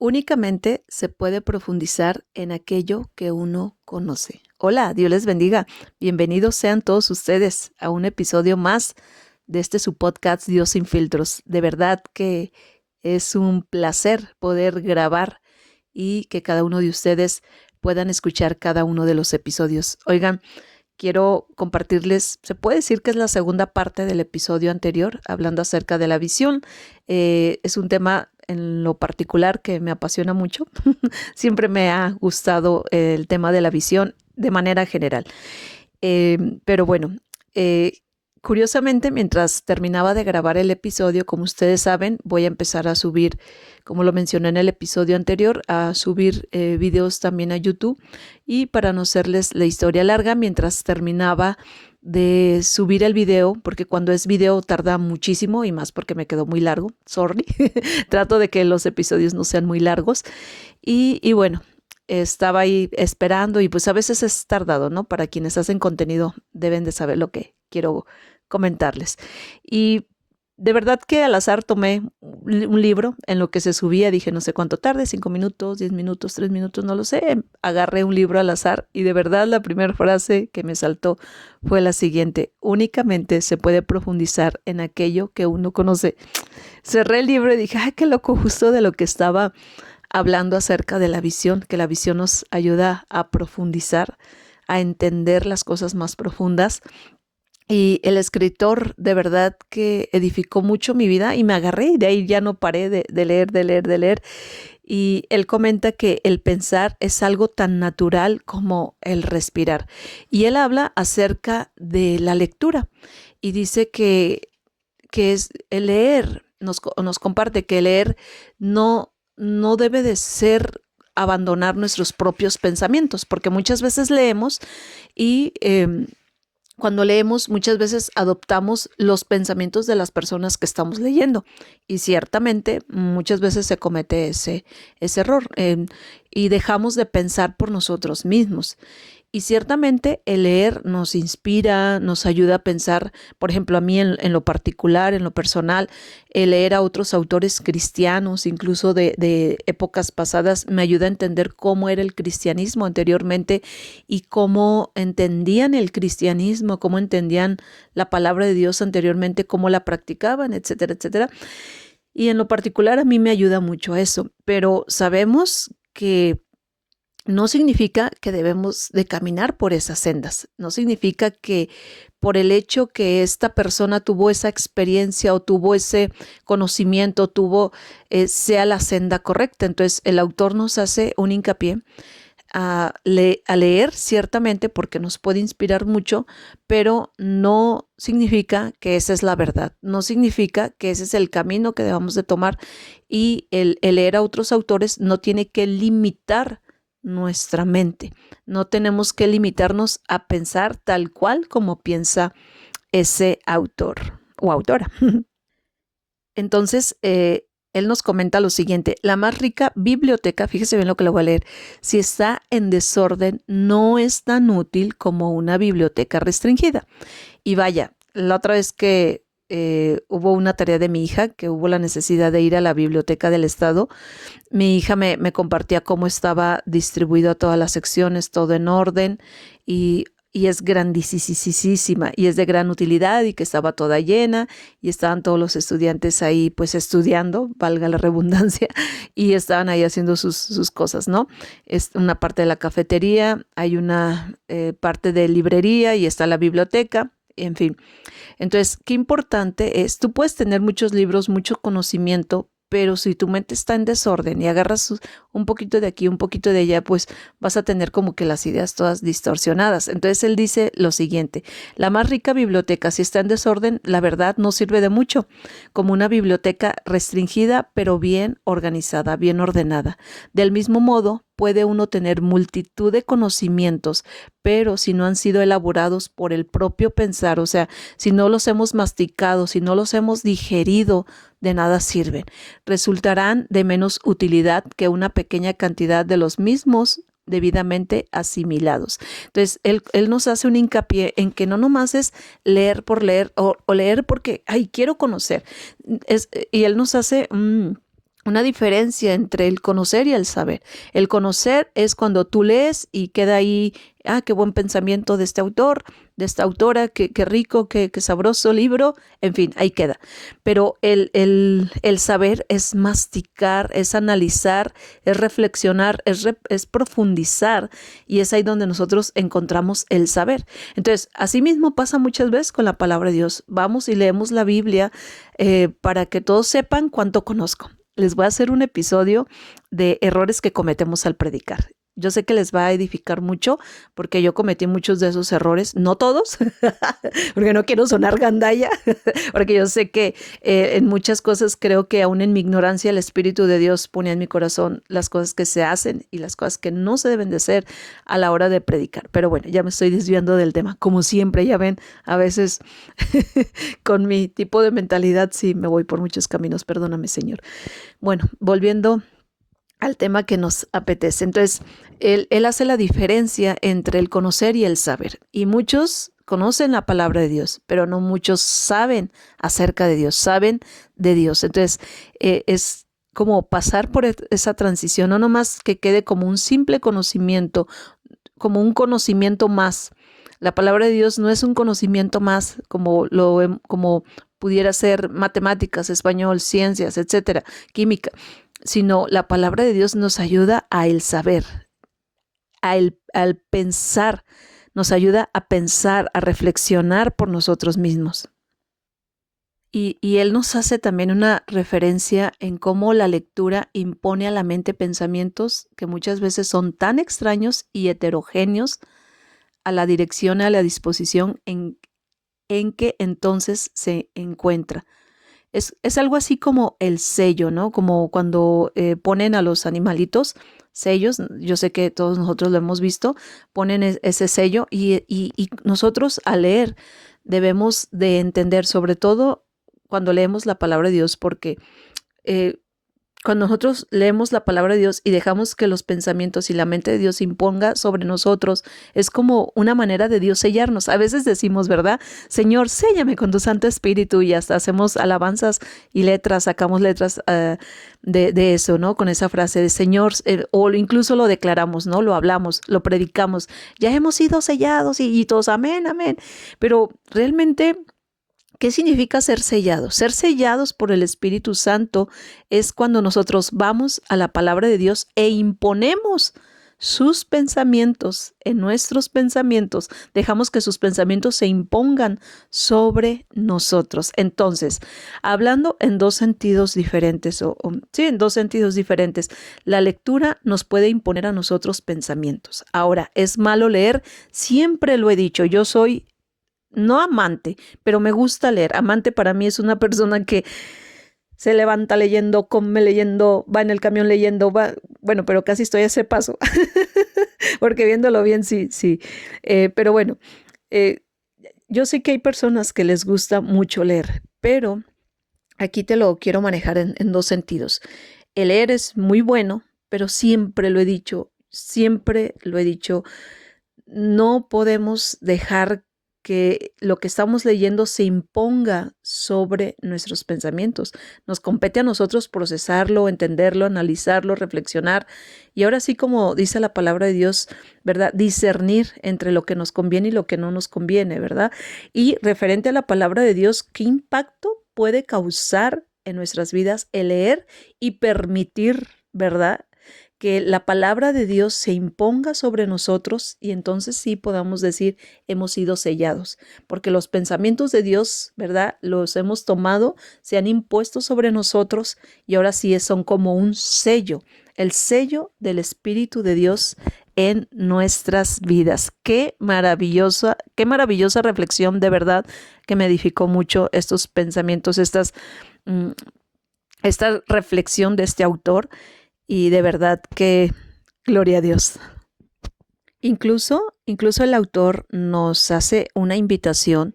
Únicamente se puede profundizar en aquello que uno conoce. Hola, Dios les bendiga. Bienvenidos sean todos ustedes a un episodio más de su podcast Dios sin filtros. De verdad que es un placer poder grabar y que cada uno de ustedes puedan escuchar cada uno de los episodios. Oigan, quiero compartirles, se puede decir que es la segunda parte del episodio anterior, hablando acerca de la visión. Es un tema en lo particular que me apasiona mucho. Siempre me ha gustado el tema de la visión de manera general. Pero bueno, curiosamente, mientras terminaba de grabar el episodio, como ustedes saben, voy a empezar a subir, como lo mencioné en el episodio anterior, a subir videos también a YouTube. Y para no hacerles la historia larga, mientras terminaba de subir el video, porque cuando es video tarda muchísimo y más porque me quedó muy largo, sorry, trato de que los episodios no sean muy largos. Y bueno, estaba ahí esperando y pues a veces es tardado, ¿no? Para quienes hacen contenido deben de saber lo que quiero comentarles. Y de verdad que al azar tomé un libro en lo que se subía, dije no sé cuánto tarde, 5 minutos, 10 minutos, 3 minutos, no lo sé. Agarré un libro al azar y de verdad la primera frase que me saltó fue la siguiente: únicamente se puede profundizar en aquello que uno conoce. Cerré el libro y dije, ay, qué loco, justo de lo que estaba hablando acerca de la visión, que la visión nos ayuda a profundizar, a entender las cosas más profundas. Y el escritor de verdad que edificó mucho mi vida y me agarré y de ahí ya no paré de leer. Y él comenta que el pensar es algo tan natural como el respirar. Y él habla acerca de la lectura y dice que es el leer, nos comparte que leer no debe de ser abandonar nuestros propios pensamientos, porque muchas veces leemos y cuando leemos muchas veces adoptamos los pensamientos de las personas que estamos leyendo y ciertamente muchas veces se comete ese error y dejamos de pensar por nosotros mismos. Y ciertamente el leer nos inspira, nos ayuda a pensar, por ejemplo, a mí en lo particular, en lo personal, el leer a otros autores cristianos, incluso de épocas pasadas, me ayuda a entender cómo era el cristianismo anteriormente y cómo entendían el cristianismo, cómo entendían la palabra de Dios anteriormente, cómo la practicaban, etcétera, etcétera. Y en lo particular a mí me ayuda mucho eso, pero sabemos que no significa que debemos de caminar por esas sendas, no significa que por el hecho que esta persona tuvo esa experiencia o tuvo ese conocimiento, sea la senda correcta. Entonces el autor nos hace un hincapié a leer ciertamente porque nos puede inspirar mucho, pero no significa que esa es la verdad, no significa que ese es el camino que debamos de tomar y el leer a otros autores no tiene que limitar nuestra mente. No tenemos que limitarnos a pensar tal cual como piensa ese autor o autora. Entonces, él nos comenta lo siguiente: la más rica biblioteca, fíjese bien lo que le voy a leer, si está en desorden, no es tan útil como una biblioteca restringida. Y vaya, la otra vez que hubo una tarea de mi hija, que hubo la necesidad de ir a la biblioteca del estado, mi hija me compartía cómo estaba distribuido a todas las secciones, todo en orden y es grandísima y es de gran utilidad y que estaba toda llena y estaban todos los estudiantes ahí pues estudiando, valga la redundancia, y estaban ahí haciendo sus cosas, ¿no? Es una parte de la cafetería, hay una parte de librería y está la biblioteca, en fin. Entonces, qué importante es, tú puedes tener muchos libros, mucho conocimiento, pero si tu mente está en desorden y agarras un poquito de aquí, un poquito de allá, pues vas a tener como que las ideas todas distorsionadas. Entonces él dice lo siguiente: la más rica biblioteca, si está en desorden, la verdad no sirve de mucho, como una biblioteca restringida, pero bien organizada, bien ordenada. Del mismo modo, puede uno tener multitud de conocimientos, pero si no han sido elaborados por el propio pensar, o sea, si no los hemos masticado, si no los hemos digerido, de nada sirven. Resultarán de menos utilidad que una pequeña cantidad de los mismos debidamente asimilados. Entonces, él nos hace un hincapié en que no nomás es leer por leer o leer porque, ay, quiero conocer. Y él nos hace una diferencia entre el conocer y el saber. El conocer es cuando tú lees y queda ahí, qué buen pensamiento de este autor, de esta autora, qué rico, qué sabroso libro, en fin, ahí queda. Pero el saber es masticar, es analizar, es reflexionar, es profundizar, y es ahí donde nosotros encontramos el saber. Entonces, asimismo pasa muchas veces con la palabra de Dios. Vamos y leemos la Biblia para que todos sepan cuánto conozco. Les voy a hacer un episodio de errores que cometemos al predicar. Yo sé que les va a edificar mucho porque yo cometí muchos de esos errores, no todos, porque no quiero sonar gandalla, porque yo sé que en muchas cosas creo que aún en mi ignorancia el Espíritu de Dios pone en mi corazón las cosas que se hacen y las cosas que no se deben de hacer a la hora de predicar. Pero bueno, ya me estoy desviando del tema. Como siempre, ya ven, a veces con mi tipo de mentalidad sí me voy por muchos caminos, perdóname, Señor. Bueno, volviendo al tema que nos apetece. Entonces, él hace la diferencia entre el conocer y el saber. Y muchos conocen la palabra de Dios, pero no muchos saben acerca de Dios, saben de Dios. Entonces, es como pasar por esa transición, no nomás que quede como un simple conocimiento, como un conocimiento más. La palabra de Dios no es un conocimiento más como pudiera ser matemáticas, español, ciencias, etcétera, química, sino la palabra de Dios nos ayuda a el saber, al pensar, nos ayuda a pensar, a reflexionar por nosotros mismos. Y él nos hace también una referencia en cómo la lectura impone a la mente pensamientos que muchas veces son tan extraños y heterogéneos a la dirección, a la disposición en que entonces se encuentra. Es algo así como el sello, ¿no? Como cuando ponen a los animalitos sellos, yo sé que todos nosotros lo hemos visto, ponen ese sello y nosotros al leer debemos de entender, sobre todo cuando leemos la palabra de Dios, porque cuando nosotros leemos la palabra de Dios y dejamos que los pensamientos y la mente de Dios se imponga sobre nosotros, es como una manera de Dios sellarnos. A veces decimos, ¿verdad? Señor, séllame con tu Santo Espíritu, y hasta hacemos alabanzas y letras, sacamos letras de eso, ¿no? Con esa frase de Señor, o incluso lo declaramos, ¿no? Lo hablamos, lo predicamos. Ya hemos sido sellados y todos, amén, amén. Pero realmente, ¿qué significa ser sellados? Ser sellados por el Espíritu Santo es cuando nosotros vamos a la palabra de Dios e imponemos sus pensamientos en nuestros pensamientos, dejamos que sus pensamientos se impongan sobre nosotros. Entonces, hablando en dos sentidos diferentes, en dos sentidos diferentes, la lectura nos puede imponer a nosotros pensamientos. Ahora, ¿es malo leer? Siempre lo he dicho, yo soy no amante, pero me gusta leer. Amante para mí es una persona que se levanta leyendo, come leyendo, va en el camión leyendo, bueno, pero casi estoy a ese paso, porque viéndolo bien, sí. Pero bueno, yo sé que hay personas que les gusta mucho leer, pero aquí te lo quiero manejar en dos sentidos. El leer es muy bueno, pero siempre lo he dicho, no podemos dejar que lo que estamos leyendo se imponga sobre nuestros pensamientos. Nos compete a nosotros procesarlo, entenderlo, analizarlo, reflexionar y ahora sí, como dice la palabra de Dios, ¿verdad? Discernir entre lo que nos conviene y lo que no nos conviene, ¿verdad? Y referente a la palabra de Dios, ¿qué impacto puede causar en nuestras vidas el leer y permitir, ¿verdad?, que la palabra de Dios se imponga sobre nosotros y entonces sí podamos decir hemos sido sellados, porque los pensamientos de Dios, ¿verdad?, los hemos tomado, se han impuesto sobre nosotros y ahora sí son como un sello, el sello del Espíritu de Dios en nuestras vidas. Qué maravillosa reflexión, de verdad que me edificó mucho estos pensamientos, esta reflexión de este autor. Y de verdad que gloria a Dios. Incluso el autor nos hace una invitación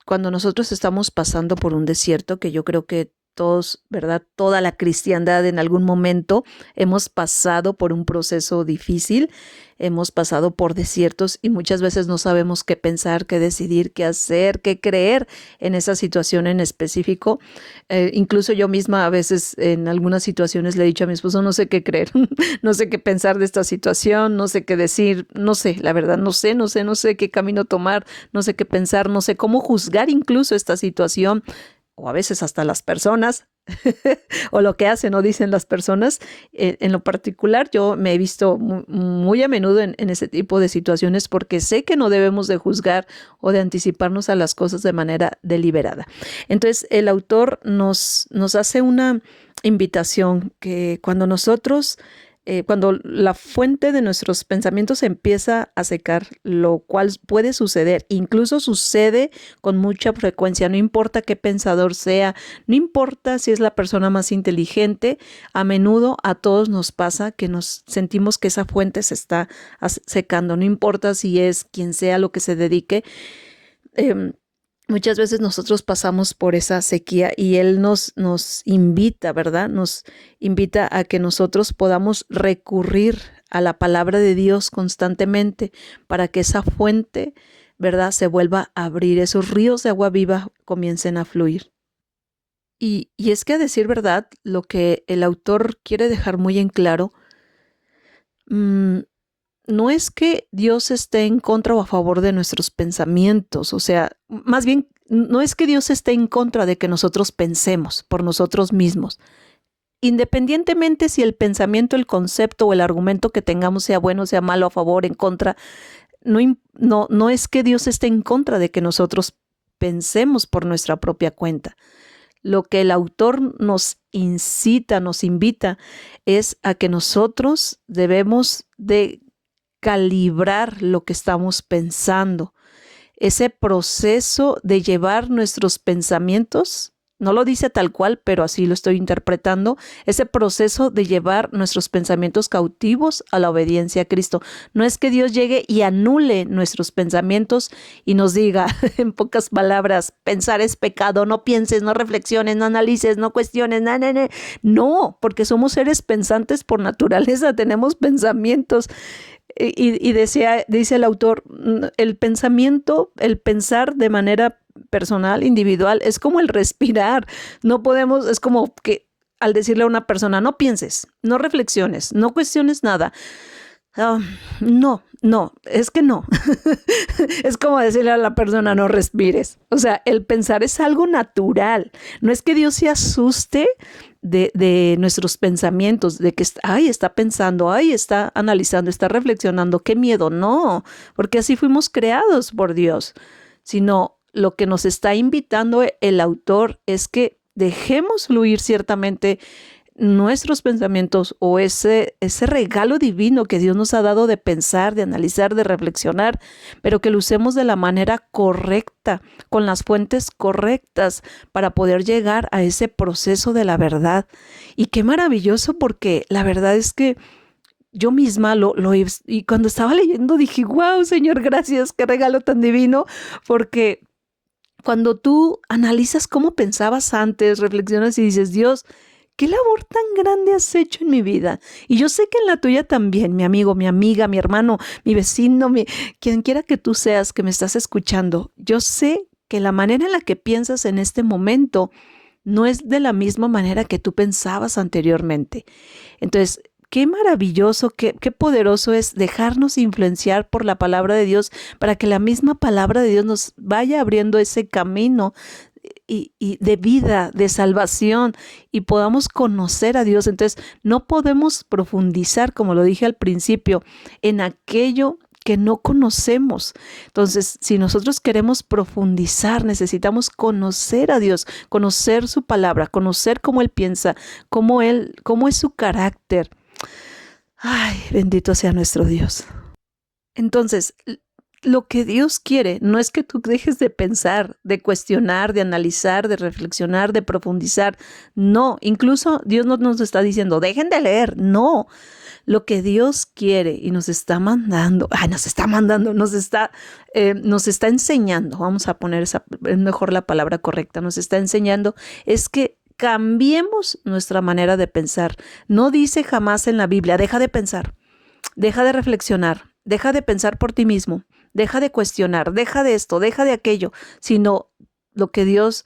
cuando nosotros estamos pasando por un desierto, que yo creo que todos, ¿verdad? Toda la cristiandad en algún momento hemos pasado por un proceso difícil, hemos pasado por desiertos y muchas veces no sabemos qué pensar, qué decidir, qué hacer, qué creer en esa situación en específico. Incluso yo misma a veces en algunas situaciones le he dicho a mi esposo, no sé qué creer, no sé qué pensar de esta situación, no sé qué decir, no sé, la verdad, no sé qué camino tomar, no sé qué pensar, no sé cómo juzgar incluso esta situación, o a veces hasta las personas, o lo que hacen o dicen las personas. En lo particular, yo me he visto muy a menudo en ese tipo de situaciones porque sé que no debemos de juzgar o de anticiparnos a las cosas de manera deliberada. Entonces, el autor nos hace una invitación que cuando la fuente de nuestros pensamientos empieza a secar, lo cual puede suceder, incluso sucede con mucha frecuencia, no importa qué pensador sea, no importa si es la persona más inteligente, a menudo a todos nos pasa que nos sentimos que esa fuente se está secando, no importa si es quien sea lo que se dedique. Muchas veces nosotros pasamos por esa sequía y Él nos invita, ¿verdad? Nos invita a que nosotros podamos recurrir a la palabra de Dios constantemente para que esa fuente, ¿verdad?, se vuelva a abrir, esos ríos de agua viva comiencen a fluir. Y es que, a decir verdad, lo que el autor quiere dejar muy en claro, no es que Dios esté en contra o a favor de nuestros pensamientos, o sea, más bien, no es que Dios esté en contra de que nosotros pensemos por nosotros mismos. Independientemente si el pensamiento, el concepto o el argumento que tengamos sea bueno, sea malo, a favor, en contra, no es que Dios esté en contra de que nosotros pensemos por nuestra propia cuenta. Lo que el autor nos incita, nos invita, es a que nosotros debemos de calibrar lo que estamos pensando. Ese proceso de llevar nuestros pensamientos, no lo dice tal cual, pero así lo estoy interpretando, ese proceso de llevar nuestros pensamientos cautivos a la obediencia a Cristo. No es que Dios llegue y anule nuestros pensamientos y nos diga, en pocas palabras, pensar es pecado, no pienses, no reflexiones, no analices, no cuestiones, no, porque somos seres pensantes por naturaleza, tenemos pensamientos. Y dice el autor, el pensamiento, el pensar de manera personal, individual, es como el respirar. No podemos, es como que al decirle a una persona, no pienses, no reflexiones, no cuestiones nada. No, es que no. Es como decirle a la persona, no respires. O sea, el pensar es algo natural. No es que Dios se asuste de nuestros pensamientos, de que está pensando, está analizando, está reflexionando, qué miedo. No, porque así fuimos creados por Dios. Sino lo que nos está invitando el autor es que dejemos fluir ciertamente nuestros pensamientos o ese regalo divino que Dios nos ha dado de pensar, de analizar, de reflexionar, pero que lo usemos de la manera correcta, con las fuentes correctas para poder llegar a ese proceso de la verdad. Y qué maravilloso, porque la verdad es que yo misma y cuando estaba leyendo dije, wow, Señor, gracias, qué regalo tan divino, porque cuando tú analizas cómo pensabas antes, reflexionas y dices, Dios, ¿qué labor tan grande has hecho en mi vida? Y yo sé que en la tuya también, mi amigo, mi amiga, mi hermano, mi vecino, quien quiera que tú seas que me estás escuchando. Yo sé que la manera en la que piensas en este momento no es de la misma manera que tú pensabas anteriormente. Entonces, qué maravilloso, qué poderoso es dejarnos influenciar por la palabra de Dios para que la misma palabra de Dios nos vaya abriendo ese camino y de vida, de salvación, y podamos conocer a Dios. Entonces, no podemos profundizar, como lo dije al principio, en aquello que no conocemos. Entonces, si nosotros queremos profundizar, necesitamos conocer a Dios, conocer su palabra, conocer cómo Él piensa, cómo es su carácter. Ay, bendito sea nuestro Dios. Entonces, lo que Dios quiere no es que tú dejes de pensar, de cuestionar, de analizar, de reflexionar, de profundizar. No, incluso Dios no nos está diciendo, dejen de leer. No, lo que Dios quiere y nos está enseñando, vamos a poner mejor la palabra correcta, nos está enseñando, es que cambiemos nuestra manera de pensar. No dice jamás en la Biblia, deja de pensar, deja de reflexionar, deja de pensar por ti mismo, deja de cuestionar, deja de esto, deja de aquello, sino lo que Dios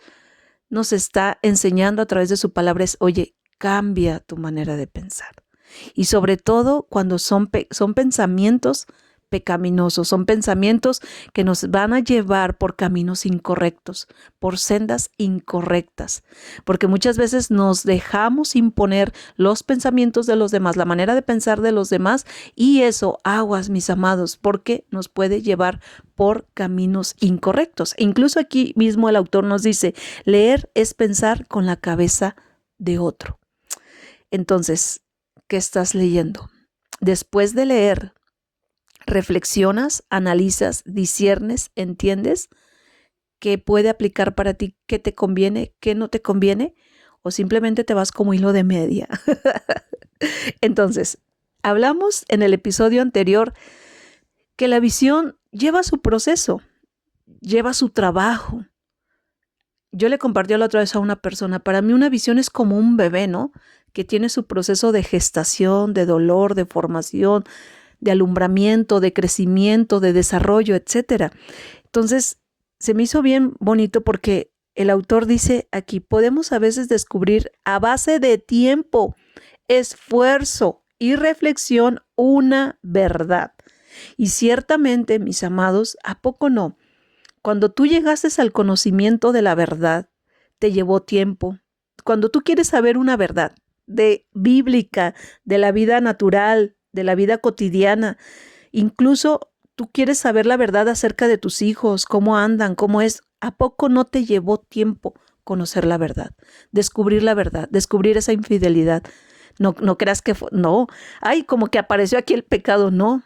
nos está enseñando a través de su palabra es, oye, cambia tu manera de pensar. Y sobre todo cuando son pensamientos pecaminosos, son pensamientos que nos van a llevar por caminos incorrectos, por sendas incorrectas, porque muchas veces nos dejamos imponer los pensamientos de los demás, la manera de pensar de los demás, y eso, aguas, mis amados, porque nos puede llevar por caminos incorrectos. E incluso aquí mismo el autor nos dice, leer es pensar con la cabeza de otro. Entonces, ¿qué estás leyendo? Después de leer, reflexionas, analizas, disciernes, entiendes qué puede aplicar para ti, qué te conviene, qué no te conviene, o simplemente te vas como hilo de media. Entonces, hablamos en el episodio anterior que la visión lleva su proceso, lleva su trabajo. Yo le compartí la otra vez a una persona, para mí una visión es como un bebé, ¿no? Que tiene su proceso de gestación, de dolor, de formación, de alumbramiento, de crecimiento, de desarrollo, etcétera. Entonces, se me hizo bien bonito porque el autor dice aquí, podemos a veces descubrir a base de tiempo, esfuerzo y reflexión una verdad. Y ciertamente, mis amados, ¿a poco no? Cuando tú llegaste al conocimiento de la verdad, te llevó tiempo. Cuando tú quieres saber una verdad bíblica, de la vida natural, de la vida cotidiana, incluso tú quieres saber la verdad acerca de tus hijos, cómo andan, cómo es, ¿a poco no te llevó tiempo conocer la verdad, descubrir esa infidelidad? No creas que no, ay, como que apareció aquí el pecado, no.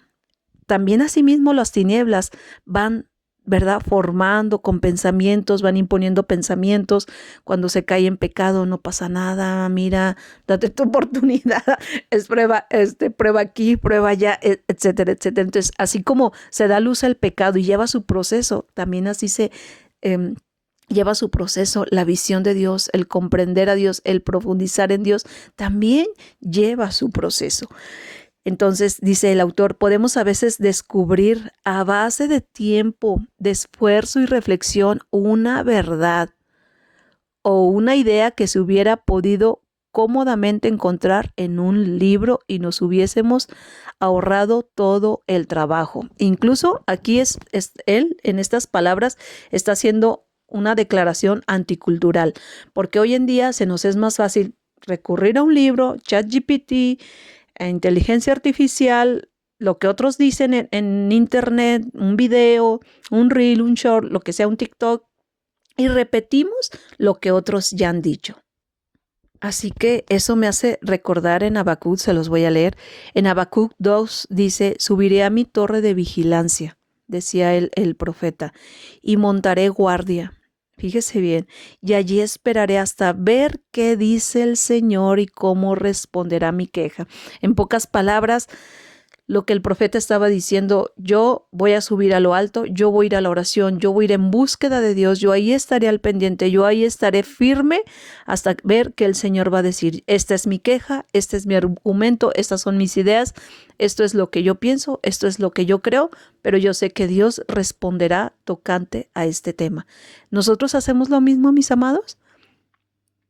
También asimismo las tinieblas van, ¿verdad?, formando con pensamientos, van imponiendo pensamientos. Cuando se cae en pecado no pasa nada, mira, date tu oportunidad, es prueba, prueba aquí, prueba allá, etcétera, etcétera. Entonces, así como se da luz al pecado y lleva su proceso, también así se lleva su proceso la visión de Dios, el comprender a Dios, el profundizar en Dios, también lleva su proceso. Entonces, dice el autor, podemos a veces descubrir a base de tiempo, de esfuerzo y reflexión una verdad o una idea que se hubiera podido cómodamente encontrar en un libro y nos hubiésemos ahorrado todo el trabajo. Incluso aquí él, en estas palabras, está haciendo una declaración anticultural, porque hoy en día se nos es más fácil recurrir a un libro, ChatGPT, inteligencia artificial, lo que otros dicen en internet, un video, un reel, un short, lo que sea, un TikTok, y repetimos lo que otros ya han dicho. Así que eso me hace recordar en Habacuc, se los voy a leer. En Habacuc 2 dice, subiré a mi torre de vigilancia, decía el profeta, y montaré guardia. Fíjese bien, y allí esperaré hasta ver qué dice el Señor y cómo responderá mi queja. En pocas palabras, lo que el profeta estaba diciendo, yo voy a subir a lo alto, yo voy a ir a la oración, yo voy a ir en búsqueda de Dios, yo ahí estaré al pendiente, yo ahí estaré firme hasta ver que el Señor va a decir, esta es mi queja, este es mi argumento, estas son mis ideas, esto es lo que yo pienso, esto es lo que yo creo, pero yo sé que Dios responderá tocante a este tema. ¿Nosotros hacemos lo mismo, mis amados?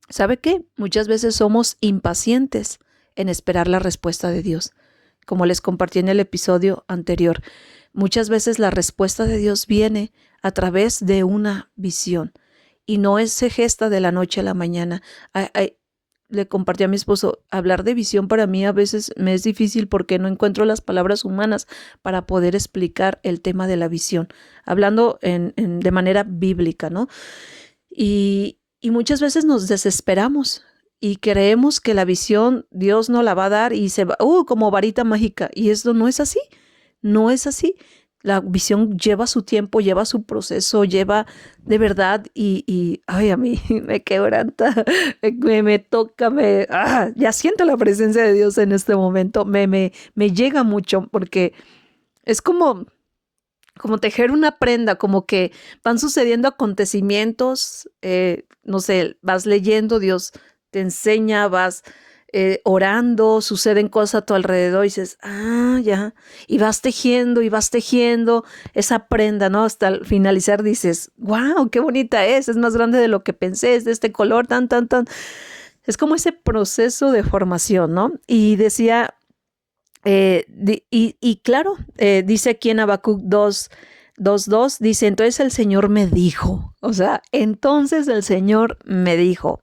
¿Sabe qué? Muchas veces somos impacientes en esperar la respuesta de Dios. Como les compartí en el episodio anterior, muchas veces la respuesta de Dios viene a través de una visión y no se gesta de la noche a la mañana. Le compartí a mi esposo, hablar de visión para mí a veces me es difícil porque no encuentro las palabras humanas para poder explicar el tema de la visión, hablando de manera bíblica, ¿no? Y muchas veces nos desesperamos y creemos que la visión Dios no la va a dar y se va, como varita mágica. Y esto no es así, no es así. La visión lleva su tiempo, lleva su proceso, lleva de verdad y ay, a mí me quebranta, me toca, ya siento la presencia de Dios en este momento, me llega mucho porque es como tejer una prenda, como que van sucediendo acontecimientos, no sé, vas leyendo, Dios te enseña, vas orando, suceden cosas a tu alrededor y dices, ya, y vas tejiendo esa prenda, ¿no? Hasta al finalizar dices, wow, qué bonita es más grande de lo que pensé, es de este color, tan. Es como ese proceso de formación, ¿no? Y decía, claro, dice aquí en Habacuc 2:2, dice, entonces el Señor me dijo, entonces el Señor me dijo.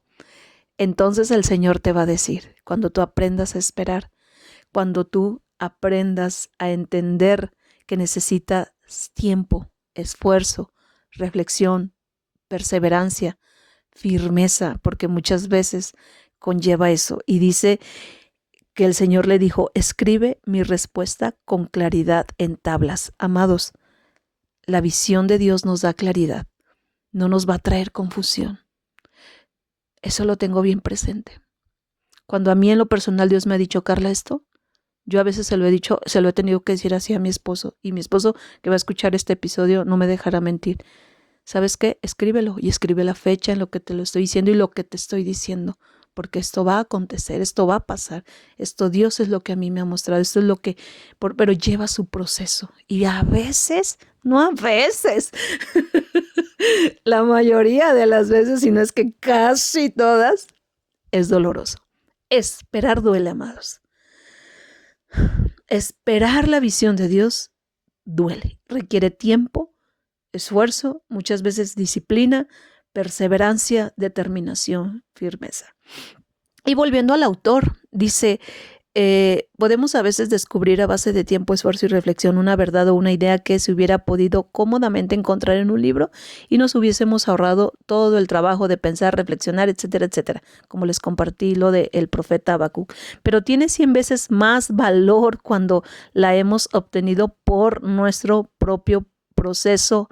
Entonces el Señor te va a decir, cuando tú aprendas a esperar, cuando tú aprendas a entender que necesitas tiempo, esfuerzo, reflexión, perseverancia, firmeza, porque muchas veces conlleva eso. Y dice que el Señor le dijo, escribe mi respuesta con claridad en tablas. Amados, la visión de Dios nos da claridad, no nos va a traer confusión. Eso lo tengo bien presente. Cuando a mí en lo personal Dios me ha dicho, Carla, esto, yo a veces se lo he tenido que decir así a mi esposo, y mi esposo que va a escuchar este episodio no me dejará mentir. ¿Sabes qué? Escríbelo y escribe la fecha en lo que te lo estoy diciendo y lo que te estoy diciendo, porque esto va a acontecer, esto va a pasar, esto Dios es lo que a mí me ha mostrado, esto es lo que, pero lleva su proceso y a veces, no a veces, la mayoría de las veces, si no es que casi todas, es doloroso. Esperar duele, amados. Esperar la visión de Dios duele, requiere tiempo, esfuerzo, muchas veces disciplina, perseverancia, determinación, firmeza. Y volviendo al autor, dice, podemos a veces descubrir a base de tiempo, esfuerzo y reflexión una verdad o una idea que se hubiera podido cómodamente encontrar en un libro y nos hubiésemos ahorrado todo el trabajo de pensar, reflexionar, etcétera, etcétera, como les compartí lo del profeta Habacuc. Pero tiene 100 veces más valor cuando la hemos obtenido por nuestro propio proceso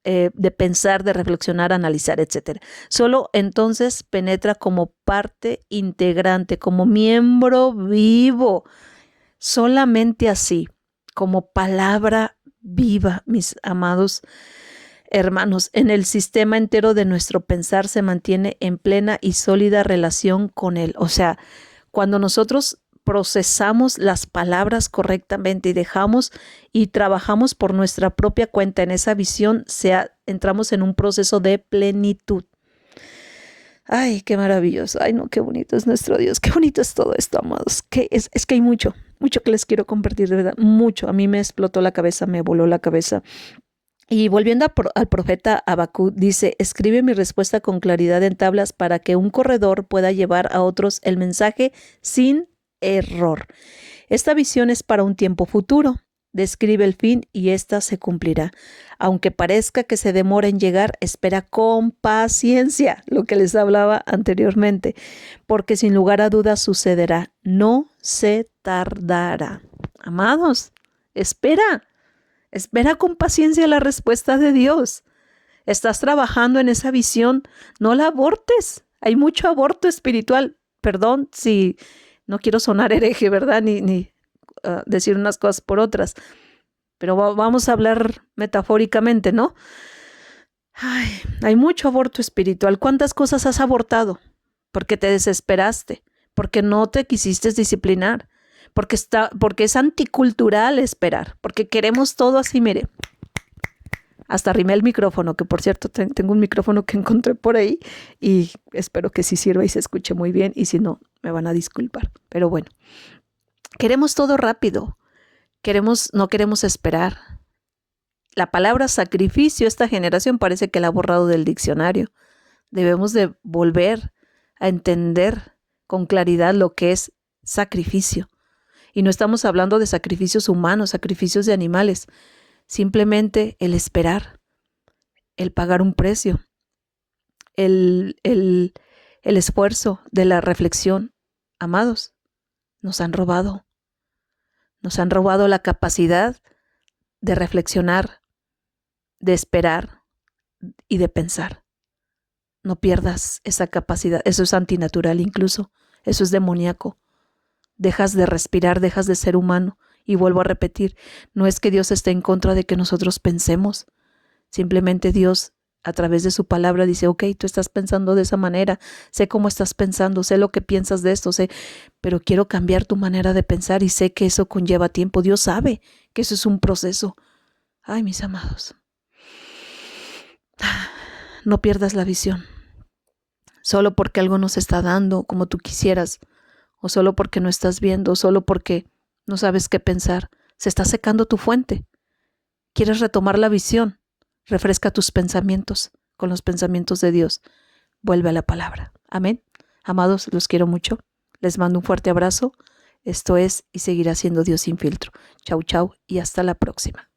de pensar, de reflexionar, analizar, etcétera. Solo entonces penetra como parte integrante, como miembro vivo. Solamente así, como palabra viva, mis amados hermanos, en el sistema entero de nuestro pensar se mantiene en plena y sólida relación con él. O sea, cuando nosotros procesamos las palabras correctamente y dejamos y trabajamos por nuestra propia cuenta en esa visión, entramos en un proceso de plenitud. Ay, qué maravilloso. Ay, no, qué bonito es nuestro Dios. Qué bonito es todo esto, amados. Es que hay mucho que les quiero compartir, de verdad. Mucho. A mí me explotó la cabeza, me voló la cabeza. Y volviendo al profeta Habacuc, dice, escribe mi respuesta con claridad en tablas para que un corredor pueda llevar a otros el mensaje sin error. Esta visión es para un tiempo futuro. Describe el fin y ésta se cumplirá. Aunque parezca que se demora en llegar, espera con paciencia, lo que les hablaba anteriormente, porque sin lugar a dudas sucederá. No se tardará. Amados, espera con paciencia la respuesta de Dios. Estás trabajando en esa visión, no la abortes. Hay mucho aborto espiritual. Perdón si no quiero sonar hereje, ¿verdad? Ni decir unas cosas por otras. Pero vamos a hablar metafóricamente, ¿no? Ay, hay mucho aborto espiritual. ¿Cuántas cosas has abortado? Porque te desesperaste, porque no te quisiste disciplinar, porque es anticultural esperar, porque queremos todo así, mire. Hasta arrimé el micrófono, que por cierto tengo un micrófono que encontré por ahí y espero que sí sirva y se escuche muy bien, y si no, me van a disculpar. Pero bueno, queremos todo rápido, no queremos esperar. La palabra sacrificio, esta generación parece que la ha borrado del diccionario. Debemos de volver a entender con claridad lo que es sacrificio. Y no estamos hablando de sacrificios humanos, sacrificios de animales. Simplemente el esperar, el pagar un precio, el esfuerzo de la reflexión. Amados, nos han robado la capacidad de reflexionar, de esperar y de pensar. No pierdas esa capacidad, eso es antinatural incluso, eso es demoníaco. Dejas de respirar, dejas de ser humano. Y vuelvo a repetir, no es que Dios esté en contra de que nosotros pensemos. Simplemente Dios a través de su palabra dice, ok, tú estás pensando de esa manera, sé cómo estás pensando, sé lo que piensas de esto, sé, pero quiero cambiar tu manera de pensar y sé que eso conlleva tiempo. Dios sabe que eso es un proceso. Ay, mis amados, no pierdas la visión. Solo porque algo no se está dando como tú quisieras, o solo porque no estás viendo, o solo porque no sabes qué pensar, se está secando tu fuente. ¿Quieres retomar la visión? Refresca tus pensamientos con los pensamientos de Dios. Vuelve a la palabra. Amén. Amados, los quiero mucho. Les mando un fuerte abrazo. Esto es y seguirá siendo Dios sin filtro. Chau, chau y hasta la próxima.